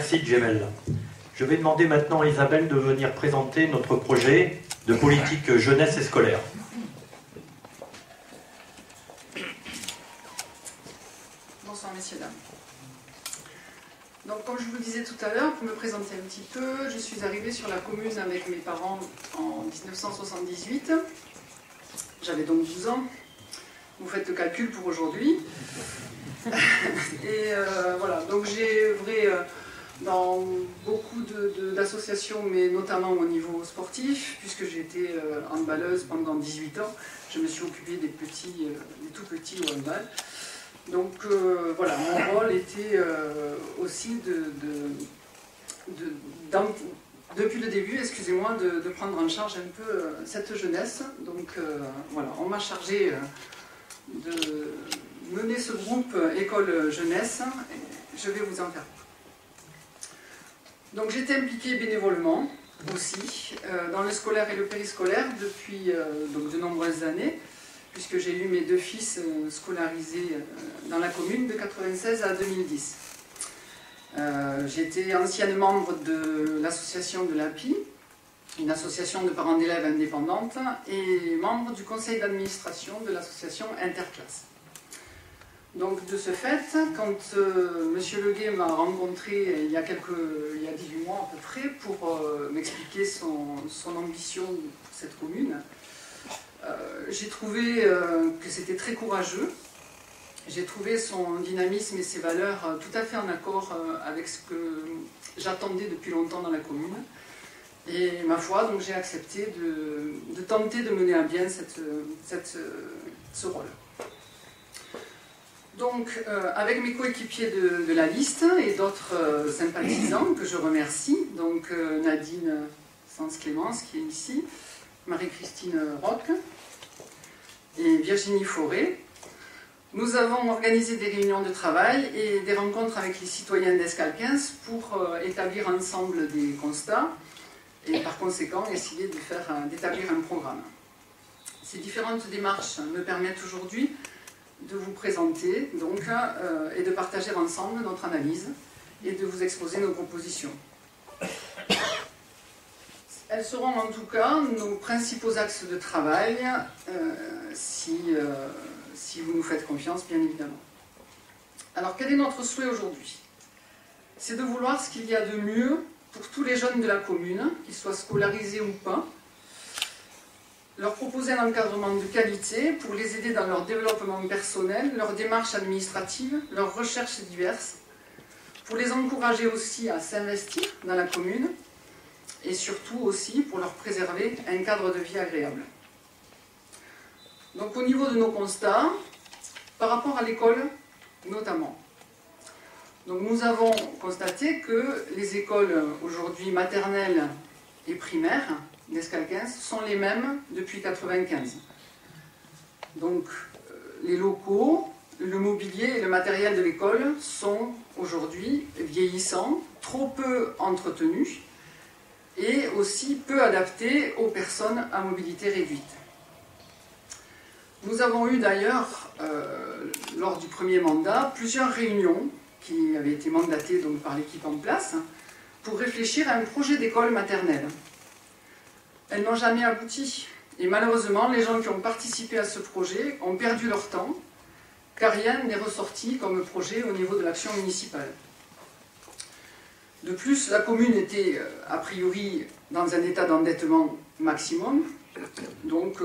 Merci Djemel. Je vais demander maintenant à Isabelle de venir présenter notre projet de politique jeunesse et scolaire. Bonsoir messieurs, dames. Donc comme je vous le disais tout à l'heure, pour me présenter un petit peu, je suis arrivée sur la commune avec mes parents en 1978. J'avais donc 12 ans. Vous faites le calcul pour aujourd'hui. Et voilà, donc j'ai œuvré dans beaucoup d'associations, mais notamment au niveau sportif, puisque j'ai été handballeuse pendant 18 ans. Je me suis occupée des tout petits au handball. Donc voilà, mon rôle était aussi depuis le début, excusez-moi, de prendre en charge un peu cette jeunesse. Donc voilà, on m'a chargé de mener ce groupe école jeunesse. Et je vais vous en faire. Donc j'étais impliquée bénévolement aussi dans le scolaire et le périscolaire depuis donc de nombreuses années, puisque j'ai eu mes deux fils scolarisés dans la commune de 1996 à 2010. J'étais ancienne membre de l'association de l'API, une association de parents d'élèves indépendante, et membre du conseil d'administration de l'association Interclasse. Donc de ce fait, quand M. Leguet m'a rencontré il y a 18 mois à peu près pour m'expliquer son ambition pour cette commune, j'ai trouvé que c'était très courageux. J'ai trouvé son dynamisme et ses valeurs tout à fait en accord avec ce que j'attendais depuis longtemps dans la commune. Et ma foi, donc j'ai accepté de tenter de mener à bien ce rôle. Donc, avec mes coéquipiers de la liste et d'autres sympathisants que je remercie, donc Nadine Sens-Clémence qui est ici, Marie-Christine Roch et Virginie Fauré, nous avons organisé des réunions de travail et des rencontres avec les citoyens d'Escalquens pour établir ensemble des constats et par conséquent essayer d'établir un programme. Ces différentes démarches me permettent aujourd'hui de vous présenter donc, et de partager ensemble notre analyse et de vous exposer nos propositions. Elles seront en tout cas nos principaux axes de travail si vous nous faites confiance, bien évidemment. Alors quel est notre souhait aujourd'hui? C'est de vouloir ce qu'il y a de mieux pour tous les jeunes de la commune, qu'ils soient scolarisés ou pas, leur proposer un encadrement de qualité pour les aider dans leur développement personnel, leurs démarches administratives, leurs recherches diverses, pour les encourager aussi à s'investir dans la commune et surtout aussi pour leur préserver un cadre de vie agréable. Donc au niveau de nos constats, par rapport à l'école notamment, donc nous avons constaté que les écoles aujourd'hui maternelles et primaires d'Escalquens sont les mêmes depuis 1995. Donc les locaux, le mobilier et le matériel de l'école sont aujourd'hui vieillissants, trop peu entretenus et aussi peu adaptés aux personnes à mobilité réduite. Nous avons eu d'ailleurs, lors du premier mandat, plusieurs réunions qui avaient été mandatées donc, par l'équipe en place pour réfléchir à un projet d'école maternelle. Elles n'ont jamais abouti. Et malheureusement, les gens qui ont participé à ce projet ont perdu leur temps, car rien n'est ressorti comme projet au niveau de l'action municipale. De plus, la commune était a priori dans un état d'endettement maximum. Donc,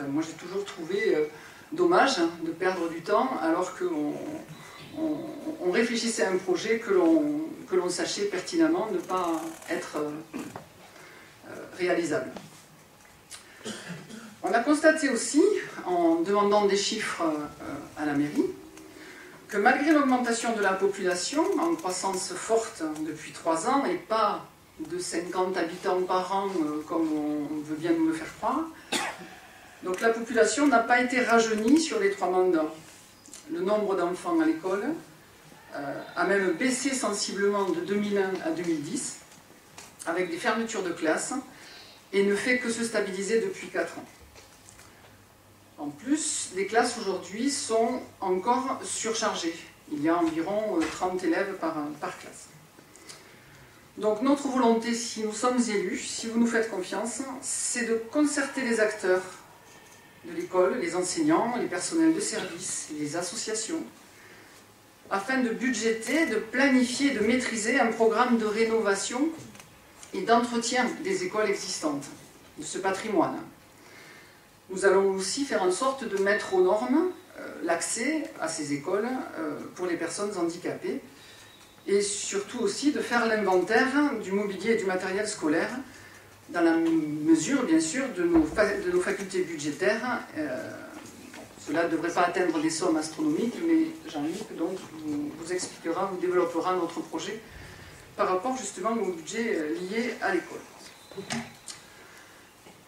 moi j'ai toujours trouvé dommage de perdre du temps alors qu'on réfléchissait à un projet que l'on sachait pertinemment ne pas être réalisable. On a constaté aussi, en demandant des chiffres à la mairie, que malgré l'augmentation de la population, en croissance forte depuis 3 ans, et pas de 50 habitants par an comme on veut bien nous le faire croire, donc la population n'a pas été rajeunie sur les 3 mandats. Le nombre d'enfants à l'école a même baissé sensiblement de 2001 à 2010, avec des fermetures de classes, et ne fait que se stabiliser depuis 4 ans. En plus, les classes aujourd'hui sont encore surchargées. Il y a environ 30 élèves par classe. Donc notre volonté, si nous sommes élus, si vous nous faites confiance, c'est de concerter les acteurs de l'école, les enseignants, les personnels de service, les associations, afin de budgéter, de planifier, de maîtriser un programme de rénovation et d'entretien des écoles existantes, de ce patrimoine. Nous allons aussi faire en sorte de mettre aux normes l'accès à ces écoles pour les personnes handicapées et surtout aussi de faire l'inventaire du mobilier et du matériel scolaire dans la mesure, bien sûr, de nos facultés budgétaires. Cela ne devrait pas atteindre des sommes astronomiques, mais Jean-Luc donc vous expliquera, vous développera notre projet par rapport justement au budget lié à l'école.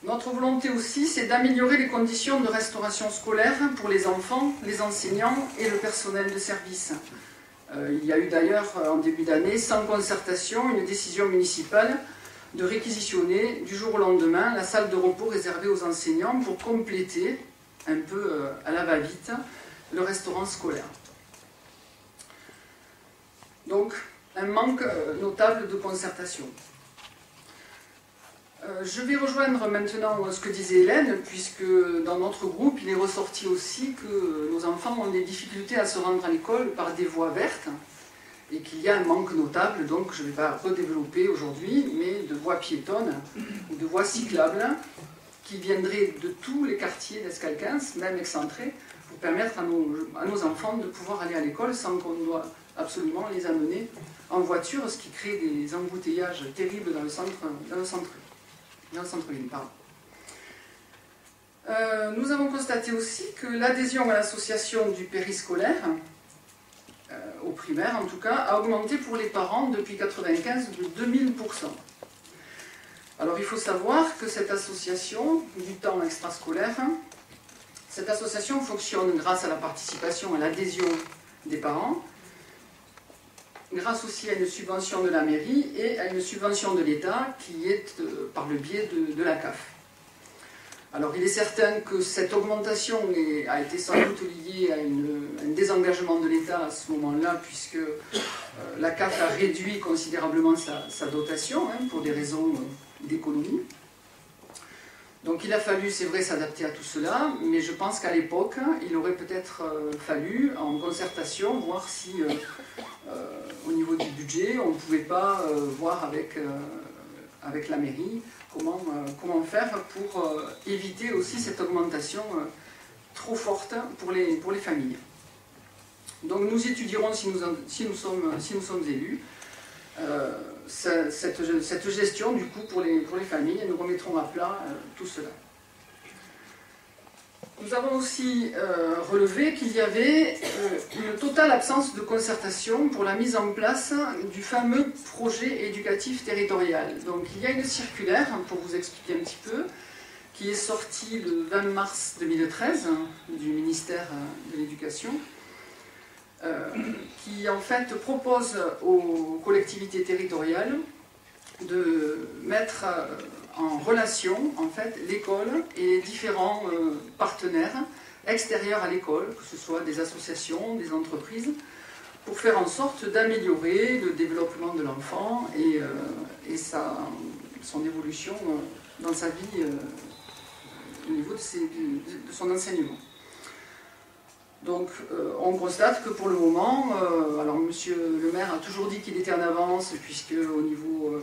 Notre volonté aussi, c'est d'améliorer les conditions de restauration scolaire pour les enfants, les enseignants et le personnel de service. Il y a eu d'ailleurs en début d'année, sans concertation, une décision municipale de réquisitionner du jour au lendemain la salle de repos réservée aux enseignants pour compléter un peu à la va-vite le restaurant scolaire. Donc, un manque notable de concertation. Je vais rejoindre maintenant ce que disait Hélène, puisque dans notre groupe, il est ressorti aussi que nos enfants ont des difficultés à se rendre à l'école par des voies vertes, et qu'il y a un manque notable, donc je ne vais pas redévelopper aujourd'hui, mais de voies piétonnes ou de voies cyclables qui viendraient de tous les quartiers d'Escalquens, même excentrés, pour permettre à nos enfants de pouvoir aller à l'école sans qu'on doit absolument les amener en voiture, ce qui crée des embouteillages terribles dans le centre-ville. Nous avons constaté aussi que l'adhésion à l'association du périscolaire, au primaire en tout cas, a augmenté pour les parents depuis 1995 de 2000%. Alors il faut savoir que cette association du temps extrascolaire, cette association fonctionne grâce à la participation, à l'adhésion des parents, grâce aussi à une subvention de la mairie et à une subvention de l'État qui est par le biais de la CAF. Alors il est certain que cette augmentation a été sans doute liée à un désengagement de l'État à ce moment-là, puisque la CAF a réduit considérablement sa dotation pour des raisons d'économie. Donc il a fallu, c'est vrai, s'adapter à tout cela, mais je pense qu'à l'époque, il aurait peut-être fallu, en concertation, voir si, au niveau du budget, on ne pouvait pas voir avec la mairie comment faire pour éviter aussi cette augmentation trop forte pour les familles. Donc nous étudierons, si nous sommes élus, cette gestion du coup pour les familles, et nous remettrons à plat tout cela. Nous avons aussi relevé qu'il y avait une totale absence de concertation pour la mise en place du fameux projet éducatif territorial. Donc il y a une circulaire, pour vous expliquer un petit peu, qui est sortie le 20 mars 2013 du ministère de l'Éducation, qui en fait propose aux collectivités territoriales de mettre en relation en fait l'école et les différents partenaires extérieurs à l'école, que ce soit des associations, des entreprises, pour faire en sorte d'améliorer le développement de l'enfant et son évolution dans sa vie au niveau de son enseignement. Donc on constate que pour le moment, alors monsieur le maire a toujours dit qu'il était en avance, puisque au niveau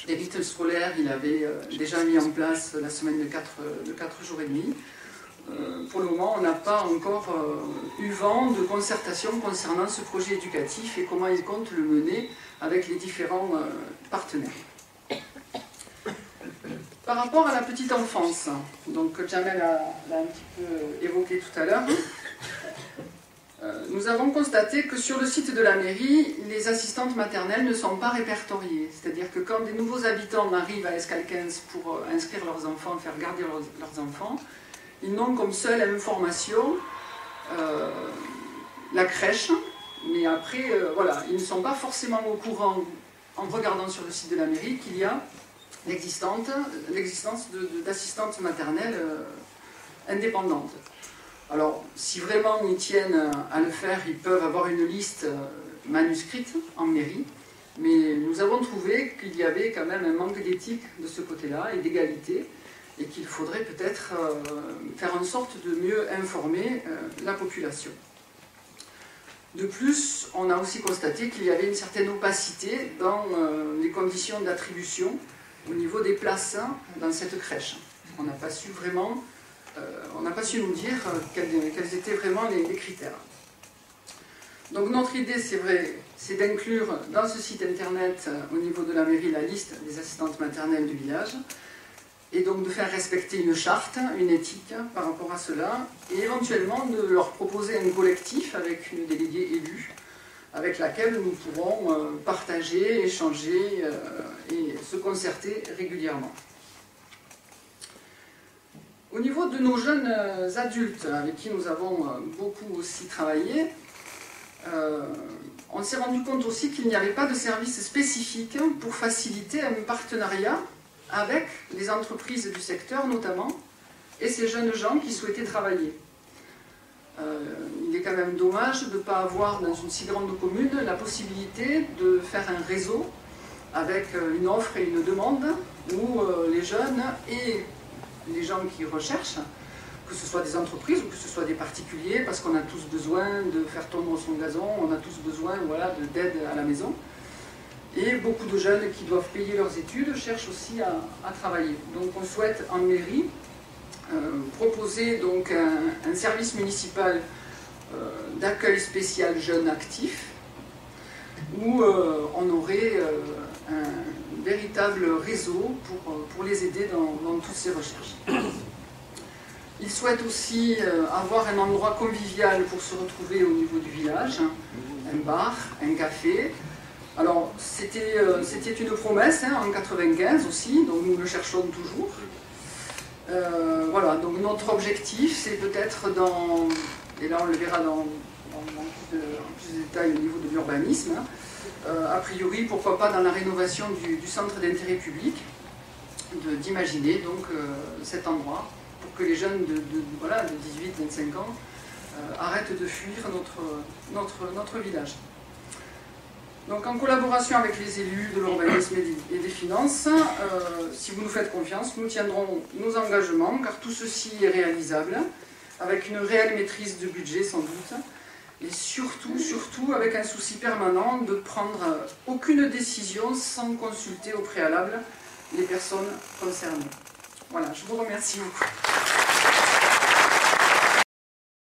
des rythmes scolaires, il avait déjà mis en place la semaine de 4 jours et demi. Pour le moment, on n'a pas encore eu vent de concertation concernant ce projet éducatif et comment il compte le mener avec les différents partenaires. Par rapport à la petite enfance, donc Jamel l'a un petit peu évoqué tout à l'heure, nous avons constaté que sur le site de la mairie, les assistantes maternelles ne sont pas répertoriées. C'est-à-dire que quand des nouveaux habitants arrivent à Escalquens pour inscrire leurs enfants, faire garder leurs enfants, ils n'ont comme seule information la crèche, mais après, voilà, ils ne sont pas forcément au courant, en regardant sur le site de la mairie, qu'il y a l'existence d'assistantes maternelles indépendantes. Alors, si vraiment ils tiennent à le faire, ils peuvent avoir une liste manuscrite en mairie, mais nous nous avons trouvé qu'il y avait quand même un manque d'éthique de ce côté-là et d'égalité, et qu'il faudrait peut-être faire en sorte de mieux informer la population. De plus, on a aussi constaté qu'il y avait une certaine opacité dans les conditions d'attribution au niveau des places dans cette crèche. On n'a pas su vraiment, on n'a pas su nous dire quels étaient vraiment les critères. Donc notre idée, c'est vrai, c'est d'inclure dans ce site internet, au niveau de la mairie, la liste des assistantes maternelles du village, et donc de faire respecter une charte, une éthique par rapport à cela, et éventuellement de leur proposer un collectif avec une déléguée élue, avec laquelle nous pourrons partager, échanger et se concerter régulièrement. Au niveau de nos jeunes adultes, avec qui nous avons beaucoup aussi travaillé, on s'est rendu compte aussi qu'il n'y avait pas de service spécifique pour faciliter un partenariat avec les entreprises du secteur notamment, et ces jeunes gens qui souhaitaient travailler. Il est quand même dommage de ne pas avoir dans une si grande commune la possibilité de faire un réseau avec une offre et une demande où les jeunes et les gens qui recherchent, que ce soit des entreprises ou que ce soit des particuliers, parce qu'on a tous besoin de faire tondre son gazon, on a tous besoin voilà, d'aide à la maison. Et beaucoup de jeunes qui doivent payer leurs études cherchent aussi à travailler. Donc on souhaite en mairie proposer donc un service municipal d'accueil spécial jeunes actifs, où on aurait un véritable réseau pour les aider dans toutes ces recherches. Ils souhaitent aussi avoir un endroit convivial pour se retrouver au niveau du village, un bar, un café. Alors, c'était une promesse en 1995 aussi, donc nous le cherchons toujours. Voilà, donc notre objectif, c'est peut-être dans, et là on le verra dans plus de détails au niveau de l'urbanisme, a priori, pourquoi pas dans la rénovation du centre d'intérêt public, d'imaginer donc cet endroit pour que les jeunes de 18-25 ans arrêtent de fuir notre village. Donc en collaboration avec les élus de l'urbanisme et des finances, si vous nous faites confiance, nous tiendrons nos engagements, car tout ceci est réalisable, avec une réelle maîtrise de budget sans doute, et surtout avec un souci permanent de prendre aucune décision sans consulter au préalable les personnes concernées. Voilà, je vous remercie beaucoup.